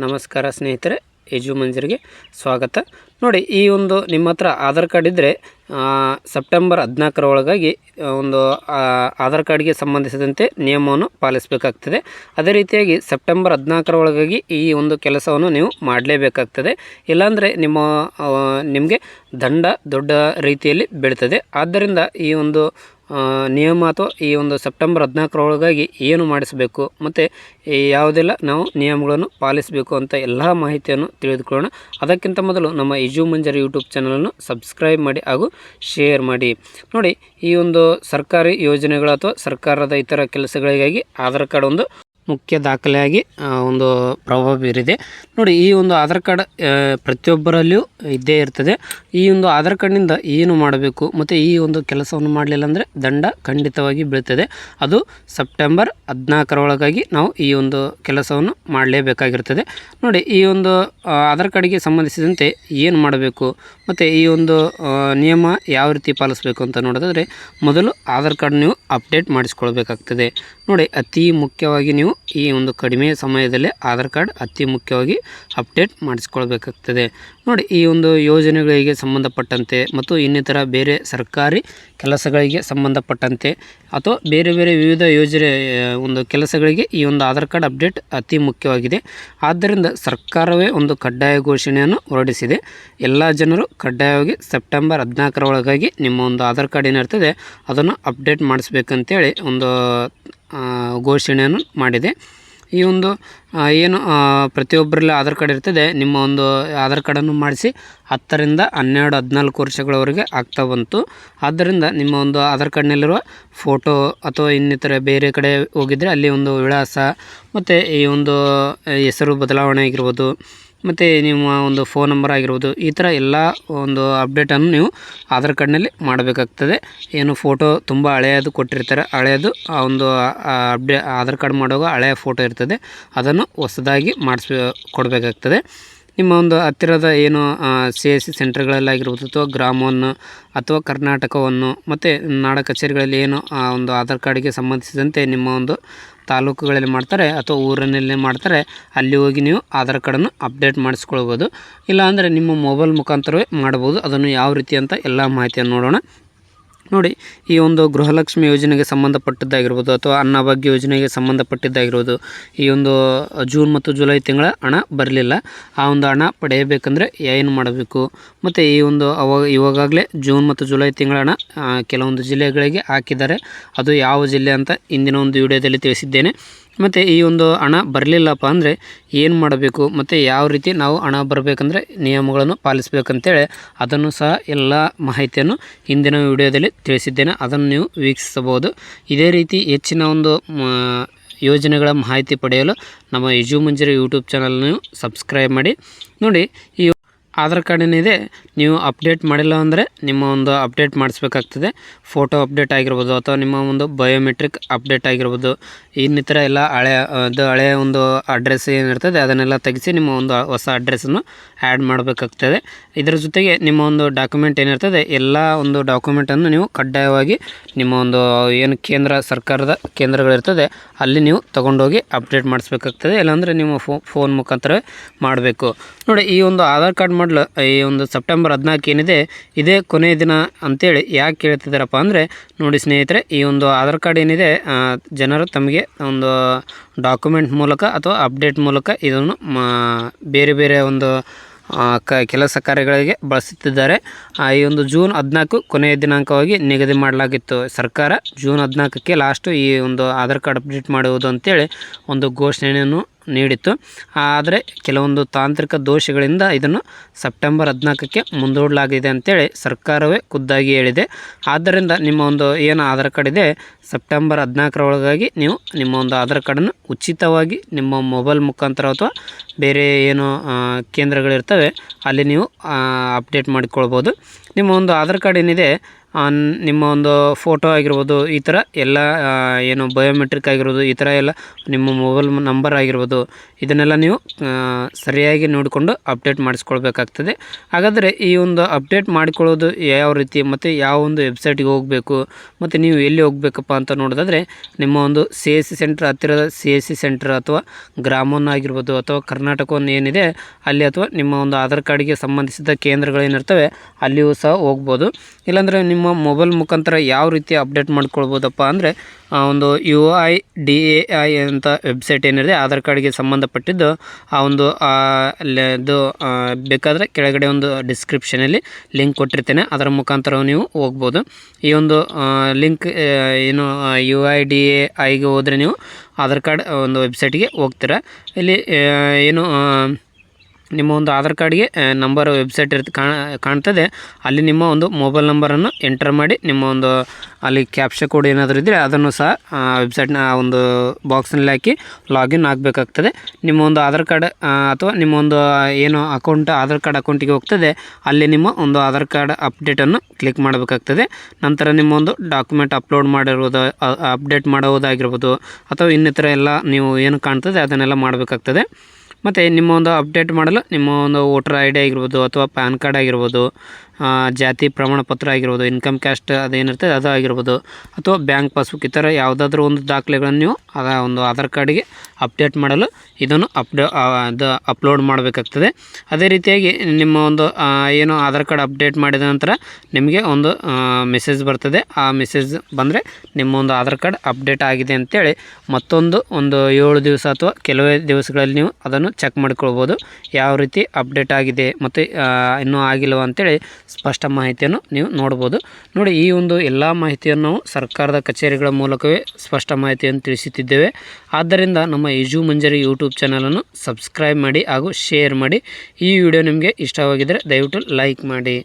ನಮಸ್ಕಾರ ಸ್ನೇಹಿತರೆ, ಎಜು ಮಂಜರಿಗೆ ಸ್ವಾಗತ. ನೋಡಿ, ಈ ಒಂದು ನಿಮ್ಮ ಹತ್ರ ಆಧಾರ್ ಕಾರ್ಡ್ ಇದ್ದರೆ ಸೆಪ್ಟೆಂಬರ್ 14ರ ಒಳಗಾಗಿ ಒಂದು ಆಧಾರ್ ಕಾರ್ಡ್ಗೆ ಸಂಬಂಧಿಸಿದಂತೆ ನಿಯಮವನ್ನು ಪಾಲಿಸಬೇಕಾಗ್ತದೆ. ಅದೇ ರೀತಿಯಾಗಿ ಸೆಪ್ಟೆಂಬರ್ 14ರ ಒಳಗಾಗಿ ಈ ಒಂದು ಕೆಲಸವನ್ನು ನೀವು ಮಾಡಲೇಬೇಕಾಗ್ತದೆ. ಇಲ್ಲಾಂದರೆ ನಿಮಗೆ ದಂಡ ದೊಡ್ಡ ರೀತಿಯಲ್ಲಿ ಬೀಳ್ತದೆ. ಆದ್ದರಿಂದ ಈ ಒಂದು ನಿಯಮ ಅಥವಾ ಈ ಒಂದು ಸೆಪ್ಟೆಂಬರ್ 14ರ ಒಳಗಾಗಿ ಏನು ಮಾಡಿಸಬೇಕು ಮತ್ತು ಯಾವುದೆಲ್ಲ ನಾವು ನಿಯಮಗಳನ್ನು ಪಾಲಿಸಬೇಕು ಅಂತ ಎಲ್ಲ ಮಾಹಿತಿಯನ್ನು ತಿಳಿದುಕೊಳ್ಳೋಣ. ಅದಕ್ಕಿಂತ ಮೊದಲು ನಮ್ಮ ಎಜು ಮಂಜರಿ ಯೂಟ್ಯೂಬ್ ಚಾನಲನ್ನು ಸಬ್ಸ್ಕ್ರೈಬ್ ಮಾಡಿ ಹಾಗೂ ಶೇರ್ ಮಾಡಿ. ನೋಡಿ, ಈ ಒಂದು ಸರ್ಕಾರಿ ಯೋಜನೆಗಳು ಅಥವಾ ಸರ್ಕಾರದ ಇತರ ಕೆಲಸಗಳಿಗಾಗಿ ಆಧಾರ್ ಕಾರ್ಡ್ ಒಂದು ಮುಖ್ಯ ದಾಖಲೆಯಾಗಿ ಒಂದು ಪ್ರಭಾವ ಬೀರಿದೆ. ನೋಡಿ, ಈ ಒಂದು ಆಧಾರ್ ಕಾರ್ಡ್ ಪ್ರತಿಯೊಬ್ಬರಲ್ಲಿಯೂ ಇದ್ದೇ ಇರ್ತದೆ. ಈ ಒಂದು ಆಧಾರ್ ಕಾರ್ಡ್ನಿಂದ ಏನು ಮಾಡಬೇಕು ಮತ್ತು ಈ ಒಂದು ಕೆಲಸವನ್ನು ಮಾಡಲಿಲ್ಲ ಅಂದರೆ ದಂಡ ಖಂಡಿತವಾಗಿ ಬೀಳ್ತದೆ. ಅದು ಸೆಪ್ಟೆಂಬರ್ 14ರ ಒಳಗಾಗಿ ನಾವು ಈ ಒಂದು ಕೆಲಸವನ್ನು ಮಾಡಲೇಬೇಕಾಗಿರ್ತದೆ. ನೋಡಿ, ಈ ಒಂದು ಆಧಾರ್ ಕಾರ್ಡಿಗೆ ಸಂಬಂಧಿಸಿದಂತೆ ಏನು ಮಾಡಬೇಕು ಮತ್ತು ಈ ಒಂದು ನಿಯಮ ಯಾವ ರೀತಿ ಪಾಲಿಸಬೇಕು ಅಂತ ನೋಡೋದಾದರೆ, ಮೊದಲು ಆಧಾರ್ ಕಾರ್ಡ್ ನೀವು ಅಪ್ಡೇಟ್ ಮಾಡಿಸ್ಕೊಳ್ಬೇಕಾಗ್ತದೆ. ನೋಡಿ, ಅತಿ ಮುಖ್ಯವಾಗಿ ನೀವು ಈ ಒಂದು ಕಡಿಮೆ ಸಮಯದಲ್ಲಿ ಆಧಾರ್ ಕಾರ್ಡ್ ಅತಿ ಮುಖ್ಯವಾಗಿ ಅಪ್ಡೇಟ್ ಮಾಡಿಸ್ಕೊಳ್ಬೇಕಾಗ್ತದೆ. ನೋಡಿ, ಈ ಒಂದು ಯೋಜನೆಗಳಿಗೆ ಸಂಬಂಧಪಟ್ಟಂತೆ ಮತ್ತು ಇನ್ನಿತರ ಬೇರೆ ಸರ್ಕಾರಿ ಕೆಲಸಗಳಿಗೆ ಸಂಬಂಧಪಟ್ಟಂತೆ ಅಥವಾ ಬೇರೆ ಬೇರೆ ವಿವಿಧ ಯೋಜನೆ ಒಂದು ಕೆಲಸಗಳಿಗೆ ಈ ಒಂದು ಆಧಾರ್ ಕಾರ್ಡ್ ಅಪ್ಡೇಟ್ ಅತಿ ಮುಖ್ಯವಾಗಿದೆ. ಆದ್ದರಿಂದ ಸರ್ಕಾರವೇ ಒಂದು ಕಡ್ಡಾಯ ಘೋಷಣೆಯನ್ನು ಹೊರಡಿಸಿದೆ. ಎಲ್ಲ ಜನರು ಕಡ್ಡಾಯವಾಗಿ ಸೆಪ್ಟೆಂಬರ್ 14ರ ಒಳಗಾಗಿ ನಿಮ್ಮ ಒಂದು ಆಧಾರ್ ಕಾರ್ಡ್ ಏನಿರ್ತದೆ ಅದನ್ನು ಅಪ್ಡೇಟ್ ಮಾಡಿಸ್ಬೇಕಂತೇಳಿ ಒಂದು ಘೋಷಣೆಯನ್ನು ಮಾಡಿದೆ. ಈ ಒಂದು ಏನು ಪ್ರತಿಯೊಬ್ಬರಲ್ಲಿ ಆಧಾರ್ ಕಾರ್ಡ್ ಇರ್ತದೆ, ನಿಮ್ಮ ಒಂದು ಆಧಾರ್ ಕಾರ್ಡನ್ನು ಮಾಡಿಸಿ 10ರಿಂದ 12, 14 ವರ್ಷಗಳವರೆಗೆ ಆಗ್ತಾ ಬಂತು. ಆದ್ದರಿಂದ ನಿಮ್ಮ ಒಂದು ಆಧಾರ್ ಕಾರ್ಡ್ನಲ್ಲಿರುವ ಫೋಟೋ ಅಥವಾ ಇನ್ನಿತರ ಬೇರೆ ಕಡೆ ಹೋಗಿದ್ದರೆ ಅಲ್ಲಿ ಒಂದು ವಿಳಾಸ ಮತ್ತು ಈ ಒಂದು ಹೆಸರು ಬದಲಾವಣೆ ಆಗಿರ್ಬೋದು ಮತ್ತು ನಿಮ್ಮ ಒಂದು ಫೋನ್ ನಂಬರ್ ಆಗಿರ್ಬೋದು, ಈ ಥರ ಎಲ್ಲ ಒಂದು ಅಪ್ಡೇಟನ್ನು ನೀವು ಆಧಾರ್ ಕಾರ್ಡ್ನಲ್ಲಿ ಮಾಡಬೇಕಾಗ್ತದೆ. ಏನು ಫೋಟೋ ತುಂಬ ಹಳೆಯದು ಕೊಟ್ಟಿರ್ತಾರೆ, ಹಳೆಯದು ಆ ಒಂದು ಆಧಾರ್ ಕಾರ್ಡ್ ಮಾಡುವಾಗ ಹಳೆಯ ಫೋಟೋ ಇರ್ತದೆ, ಅದನ್ನು ಹೊಸದಾಗಿ ಕೊಡಬೇಕಾಗ್ತದೆ. ನಿಮ್ಮ ಒಂದು ಹತ್ತಿರದ ಏನು CSC ಸೆಂಟರ್ಗಳಲ್ಲಾಗಿರ್ಬೋದು ಅಥವಾ ಗ್ರಾಮವನ್ನು ಅಥವಾ ಕರ್ನಾಟಕವನ್ನು ಮತ್ತು ನಾಡ ಕಚೇರಿಗಳಲ್ಲಿ ಏನು ಒಂದು ಆಧಾರ್ ಕಾರ್ಡ್ಗೆ ಸಂಬಂಧಿಸಿದಂತೆ ನಿಮ್ಮ ಒಂದು ತಾಲೂಕುಗಳಲ್ಲಿ ಮಾಡ್ತಾರೆ ಅಥವಾ ಊರಿನಲ್ಲೇ ಮಾಡ್ತಾರೆ, ಅಲ್ಲಿ ಹೋಗಿ ನೀವು ಆಧಾರ್ ಕಾರ್ಡನ್ನು ಅಪ್ಡೇಟ್ ಮಾಡಿಸ್ಕೊಳ್ಬೋದು. ಇಲ್ಲಾಂದರೆ ನಿಮ್ಮ ಮೊಬೈಲ್ ಮುಖಾಂತರವೇ ಮಾಡ್ಬೋದು. ಅದನ್ನು ಯಾವ ರೀತಿ ಅಂತ ಎಲ್ಲ ಮಾಹಿತಿಯನ್ನು ನೋಡೋಣ. ನೋಡಿ, ಈ ಒಂದು ಗೃಹಲಕ್ಷ್ಮಿ ಯೋಜನೆಗೆ ಸಂಬಂಧಪಟ್ಟಿದ್ದಾಗಿರ್ಬೋದು ಅಥವಾ ಅನ್ನಭಾಗ್ಯ ಯೋಜನೆಗೆ ಸಂಬಂಧಪಟ್ಟಿದ್ದಾಗಿರ್ಬೋದು, ಈ ಒಂದು ಜೂನ್ ಮತ್ತು ಜುಲೈ ತಿಂಗಳ ಹಣ ಬರಲಿಲ್ಲ. ಆ ಒಂದು ಹಣ ಪಡೆಯಬೇಕಂದ್ರೆ ಏನು ಮಾಡಬೇಕು ಮತ್ತು ಈ ಒಂದು ಇವಾಗಲೇ ಜೂನ್ ಮತ್ತು ಜುಲೈ ತಿಂಗಳ ಹಣ ಕೆಲವೊಂದು ಜಿಲ್ಲೆಗಳಿಗೆ ಹಾಕಿದ್ದಾರೆ. ಅದು ಯಾವ ಜಿಲ್ಲೆ ಅಂತ ಇಂದಿನ ಒಂದು ವಿಡಿಯೋದಲ್ಲಿ ತಿಳಿಸಿದ್ದೇನೆ. ಮತ್ತು ಈ ಒಂದು ಹಣ ಬರಲಿಲ್ಲಪ್ಪ ಅಂದರೆ ಏನು ಮಾಡಬೇಕು ಮತ್ತು ಯಾವ ರೀತಿ ನಾವು ಹಣ ಬರಬೇಕಂದ್ರೆ ನಿಯಮಗಳನ್ನು ಪಾಲಿಸಬೇಕಂತೇಳಿ ಅದನ್ನು ಸಹ ಎಲ್ಲ ಮಾಹಿತಿಯನ್ನು ಇಂದಿನ ವಿಡಿಯೋದಲ್ಲಿ ತಿಳಿಸಿದ್ದೇನೆ. ಅದನ್ನು ನೀವು ವೀಕ್ಷಿಸಬಹುದು. ಇದೇ ರೀತಿ ಹೆಚ್ಚಿನ ಒಂದು ಯೋಜನೆಗಳ ಮಾಹಿತಿ ಪಡೆಯಲು ನಮ್ಮ ಎಜು ಮಂಜರಿ ಯೂಟ್ಯೂಬ್ ಚಾನಲ್ನ ಸಬ್ಸ್ಕ್ರೈಬ್ ಮಾಡಿ. ನೋಡಿ, ಈ ಆಧಾರ್ ಕಾರ್ಡ್ ಏನಿದೆ ನೀವು ಅಪ್ಡೇಟ್ ಮಾಡಿಲ್ಲ ಅಂದರೆ ನಿಮ್ಮ ಒಂದು ಅಪ್ಡೇಟ್ ಮಾಡಿಸ್ಬೇಕಾಗ್ತದೆ. ಫೋಟೋ ಅಪ್ಡೇಟ್ ಆಗಿರ್ಬೋದು ಅಥವಾ ನಿಮ್ಮ ಒಂದು ಬಯೋಮೆಟ್ರಿಕ್ ಅಪ್ಡೇಟ್ ಆಗಿರ್ಬೋದು, ಇನ್ನಿತರ ಎಲ್ಲ ಹಳೆಯ ಒಂದು ಅಡ್ರೆಸ್ ಏನಿರ್ತದೆ ಅದನ್ನೆಲ್ಲ ತೆಗೆಸಿ ನಿಮ್ಮ ಒಂದು ಹೊಸ ಅಡ್ರೆಸ್ಸನ್ನು ಆ್ಯಡ್ ಮಾಡಬೇಕಾಗ್ತದೆ. ಇದರ ಜೊತೆಗೆ ನಿಮ್ಮ ಒಂದು ಡಾಕ್ಯುಮೆಂಟ್ ಏನಿರ್ತದೆ ಎಲ್ಲ ಒಂದು ಡಾಕ್ಯುಮೆಂಟನ್ನು ನೀವು ಕಡ್ಡಾಯವಾಗಿ ನಿಮ್ಮ ಒಂದು ಏನು ಸರ್ಕಾರದ ಕೇಂದ್ರಗಳಿರ್ತದೆ ಅಲ್ಲಿ ನೀವು ತೊಗೊಂಡೋಗಿ ಅಪ್ಡೇಟ್ ಮಾಡಿಸ್ಬೇಕಾಗ್ತದೆ. ಇಲ್ಲಾಂದರೆ ನಿಮ್ಮ ಫೋನ್ ಮುಖಾಂತರ ಮಾಡಬೇಕು. ನೋಡಿ, ಈ ಒಂದು ಆಧಾರ್ ಕಾರ್ಡ್ ಮಾಡಲು ಈ ಒಂದು ಸೆಪ್ಟೆಂಬರ್ 14 ಏನಿದೆ ಇದೇ ಕೊನೆಯ ದಿನ ಅಂತೇಳಿ ಯಾಕೆ ಹೇಳ್ತಿದ್ದಾರಪ್ಪ ಅಂದರೆ, ನೋಡಿ ಸ್ನೇಹಿತರೆ, ಈ ಒಂದು ಆಧಾರ್ ಕಾರ್ಡ್ ಏನಿದೆ ಜನರು ತಮಗೆ ಒಂದು ಡಾಕ್ಯುಮೆಂಟ್ ಮೂಲಕ ಅಥವಾ ಅಪ್ಡೇಟ್ ಮೂಲಕ ಇದನ್ನು ಬೇರೆ ಬೇರೆ ಒಂದು ಕೆಲಸ ಕಾರ್ಯಗಳಿಗೆ ಬಳಸುತ್ತಿದ್ದಾರೆ. ಈ ಒಂದು ಜೂನ್ 14 ಕೊನೆಯ ದಿನಾಂಕವಾಗಿ ನಿಗದಿ ಮಾಡಲಾಗಿತ್ತು. ಸರ್ಕಾರ ಜೂನ್ 14ಕ್ಕೆ ಲಾಸ್ಟು ಈ ಒಂದು ಆಧಾರ್ ಕಾರ್ಡ್ ಅಪ್ಡೇಟ್ ಮಾಡುವುದು ಅಂತೇಳಿ ಒಂದು ಘೋಷಣೆಯನ್ನು ನೀಡಿತ್ತು. ಆದರೆ ಕೆಲವೊಂದು ತಾಂತ್ರಿಕ ದೋಷಗಳಿಂದ ಇದನ್ನು ಸೆಪ್ಟೆಂಬರ್ 14ಕ್ಕೆ ಮುಂದೂಡಲಾಗಿದೆ ಅಂತೇಳಿ ಸರ್ಕಾರವೇ ಖುದ್ದಾಗಿ ಹೇಳಿದೆ. ಆದ್ದರಿಂದ ನಿಮ್ಮ ಒಂದು ಏನು ಆಧಾರ್ ಕಾರ್ಡ್ ಇದೆ ಸೆಪ್ಟೆಂಬರ್ 14ರ ಒಳಗಾಗಿ ನೀವು ನಿಮ್ಮ ಒಂದು ಆಧಾರ್ ಕಾರ್ಡನ್ನು ಉಚಿತವಾಗಿ ನಿಮ್ಮ ಮೊಬೈಲ್ ಮುಖಾಂತರ ಅಥವಾ ಬೇರೆ ಏನು ಕೇಂದ್ರಗಳಿರ್ತವೆ ಅಲ್ಲಿ ನೀವು ಅಪ್ಡೇಟ್ ಮಾಡಿಕೊಳ್ಬೋದು. ನಿಮ್ಮ ಒಂದು ಆಧಾರ್ ಕಾರ್ಡ್ ಏನಿದೆ ನಿಮ್ಮ ಒಂದು ಫೋಟೋ ಆಗಿರ್ಬೋದು, ಈ ಥರ ಎಲ್ಲ ಏನು ಬಯೋಮೆಟ್ರಿಕ್ ಆಗಿರ್ಬೋದು, ಈ ಥರ ಎಲ್ಲ ನಿಮ್ಮ ಮೊಬೈಲ್ ನಂಬರ್ ಆಗಿರ್ಬೋದು, ಇದನ್ನೆಲ್ಲ ನೀವು ಸರಿಯಾಗಿ ನೋಡಿಕೊಂಡು ಅಪ್ಡೇಟ್ ಮಾಡಿಸ್ಕೊಳ್ಬೇಕಾಗ್ತದೆ. ಹಾಗಾದರೆ ಈ ಒಂದು ಅಪ್ಡೇಟ್ ಮಾಡಿಕೊಳ್ಳೋದು ಯಾವ ರೀತಿ ಮತ್ತು ಯಾವ ಒಂದು ವೆಬ್ಸೈಟ್ಗೆ ಹೋಗಬೇಕು ಮತ್ತು ನೀವು ಎಲ್ಲಿ ಹೋಗಬೇಕಪ್ಪ ಅಂತ ನೋಡೋದಾದರೆ, ನಿಮ್ಮ ಒಂದು CSC ಸೆಂಟರ್, ಹತ್ತಿರದ CSC ಸೆಂಟರ್ ಅಥವಾ ಗ್ರಾಮವನ್ನು ಆಗಿರ್ಬೋದು ಅಥವಾ ಕರ್ನಾಟಕವನ್ನು ಏನಿದೆ ಅಲ್ಲಿ, ಅಥವಾ ನಿಮ್ಮ ಒಂದು ಆಧಾರ್ ಕಾರ್ಡ್ಗೆ ಸಂಬಂಧಿಸಿದ ಕೇಂದ್ರಗಳೇನಿರ್ತವೆ ಅಲ್ಲಿಯೂ ಸಹ ಹೋಗ್ಬೋದು. ಇಲ್ಲಾಂದರೆ ನಿಮ್ಮ ಮೊಬೈಲ್ ಮುಖಾಂತರ ಯಾವ ರೀತಿ ಅಪ್ಡೇಟ್ ಮಾಡ್ಕೊಳ್ಬೋದಪ್ಪ ಅಂದರೆ, ಒಂದು UIDAI ಅಂತ ವೆಬ್ಸೈಟ್ ಏನಿದೆ ಆಧಾರ್ ಕಾರ್ಡ್ಗೆ ಸಂಬಂಧಪಟ್ಟಿದ್ದು, ಆ ಒಂದು ಅದು ಬೇಕಾದರೆ ಕೆಳಗಡೆ ಒಂದು ಡಿಸ್ಕ್ರಿಪ್ಷನಲ್ಲಿ ಲಿಂಕ್ ಕೊಟ್ಟಿರ್ತೇನೆ, ಅದರ ಮುಖಾಂತರ ನೀವು ಹೋಗ್ಬೋದು. ಈ ಒಂದು ಲಿಂಕ್ ಏನು UIDAIಗೆ ಹೋದರೆ ನೀವು ಆಧಾರ್ ಕಾರ್ಡ್ ಒಂದು ವೆಬ್ಸೈಟ್ಗೆ ಹೋಗ್ತೀರಾ. ಇಲ್ಲಿ ಏನು ನಿಮ್ಮ ಒಂದು ಆಧಾರ್ ಕಾರ್ಡ್ಗೆ ನಂಬರ್ ವೆಬ್ಸೈಟ್ ಕಾಣ್ತದೆ, ಅಲ್ಲಿ ನಿಮ್ಮ ಒಂದು ಮೊಬೈಲ್ ನಂಬರನ್ನು ಎಂಟರ್ ಮಾಡಿ ನಿಮ್ಮ ಒಂದು ಅಲ್ಲಿ ಕ್ಯಾಪ್ಚಾ ಕೋಡ್ ಏನಾದರೂ ಇದ್ದರೆ ಅದನ್ನು ಸಹ ವೆಬ್ಸೈಟ್ನ ಒಂದು ಬಾಕ್ಸ್ನಲ್ಲಿ ಹಾಕಿ ಲಾಗಿನ್ ಆಗಬೇಕಾಗ್ತದೆ. ನಿಮ್ಮ ಒಂದು ಆಧಾರ್ ಕಾರ್ಡ್ ಅಥವಾ ನಿಮ್ಮ ಒಂದು ಏನು ಆಧಾರ್ ಕಾರ್ಡ್ ಅಕೌಂಟಿಗೆ ಹೋಗ್ತದೆ, ಅಲ್ಲಿ ನಿಮ್ಮ ಒಂದು ಆಧಾರ್ ಕಾರ್ಡ್ ಅಪ್ಡೇಟನ್ನು ಕ್ಲಿಕ್ ಮಾಡಬೇಕಾಗ್ತದೆ. ನಂತರ ನಿಮ್ಮ ಒಂದು ಡಾಕ್ಯುಮೆಂಟ್ ಅಪ್ಲೋಡ್ ಮಾಡಿರುವುದು, ಅಪ್ಡೇಟ್ ಮಾಡೋದಾಗಿರ್ಬೋದು ಅಥವಾ ಇನ್ನಿತರ ಎಲ್ಲ ನೀವು ಏನು ಕಾಣ್ತದೆ ಅದನ್ನೆಲ್ಲ ಮಾಡಬೇಕಾಗ್ತದೆ. ಮತ್ತು ನಿಮ್ಮ ಒಂದು ಅಪ್ಡೇಟ್ ಮಾಡಲು ನಿಮ್ಮ ಒಂದು ವೋಟರ್ ID ಆಗಿರ್ಬೋದು ಅಥವಾ ಪ್ಯಾನ್ ಕಾರ್ಡ್ ಆಗಿರ್ಬೋದು, ಜಾತಿ ಪ್ರಮಾಣ ಪತ್ರ ಆಗಿರ್ಬೋದು, ಇನ್ಕಮ್ ಕ್ಯಾಸ್ಟ್ ಅದೇನಿರ್ತದೆ ಅದು ಆಗಿರ್ಬೋದು, ಅಥವಾ ಬ್ಯಾಂಕ್ ಪಾಸ್ಬುಕ್, ಈ ಥರ ಯಾವುದಾದ್ರೂ ಒಂದು ದಾಖಲೆಗಳನ್ನು ನೀವು ಒಂದು ಆಧಾರ್ ಕಾರ್ಡಿಗೆ ಅಪ್ಡೇಟ್ ಮಾಡಲು ಇದನ್ನು ಅಪ್ಲೋಡ್ ಮಾಡಬೇಕಾಗ್ತದೆ. ಅದೇ ರೀತಿಯಾಗಿ ನಿಮ್ಮ ಒಂದು ಏನು ಆಧಾರ್ ಕಾರ್ಡ್ ಅಪ್ಡೇಟ್ ಮಾಡಿದ ನಂತರ ನಿಮಗೆ ಒಂದು ಮೆಸೇಜ್ ಬರ್ತದೆ. ಆ ಮೆಸೇಜ್ ಬಂದರೆ ನಿಮ್ಮ ಒಂದು ಆಧಾರ್ ಕಾರ್ಡ್ ಅಪ್ಡೇಟ್ ಆಗಿದೆ ಅಂತೇಳಿ ಮತ್ತೊಂದು 7 ದಿವಸ ಅಥವಾ ಕೆಲವೇ ದಿವಸಗಳಲ್ಲಿ ನೀವು ಅದನ್ನು ಚೆಕ್ ಮಾಡ್ಕೊಳ್ಬೋದು, ಯಾವ ರೀತಿ ಅಪ್ಡೇಟ್ ಆಗಿದೆ ಮತ್ತು ಇನ್ನೂ ಆಗಿಲ್ಲವ ಅಂತೇಳಿ ಸ್ಪಷ್ಟ ಮಾಹಿತಿಯನ್ನು ನೀವು ನೋಡ್ಬೋದು. ನೋಡಿ, ಈ ಒಂದು ಎಲ್ಲ ಮಾಹಿತಿಯನ್ನು ನಾವು ಸರ್ಕಾರದ ಕಚೇರಿಗಳ ಮೂಲಕವೇ ಸ್ಪಷ್ಟ ಮಾಹಿತಿಯನ್ನು ತಿಳಿಸುತ್ತಿದ್ದೇವೆ. ಆದ್ದರಿಂದ ನಮ್ಮ ಎಜು ಮಂಜರಿ ಯೂಟ್ಯೂಬ್ ಚಾನಲನ್ನು ಸಬ್ಸ್ಕ್ರೈಬ್ ಮಾಡಿ ಹಾಗೂ ಶೇರ್ ಮಾಡಿ. ಈ ವಿಡಿಯೋ ನಿಮಗೆ ಇಷ್ಟವಾಗಿದ್ದರೆ ದಯವಿಟ್ಟು ಲೈಕ್ ಮಾಡಿ.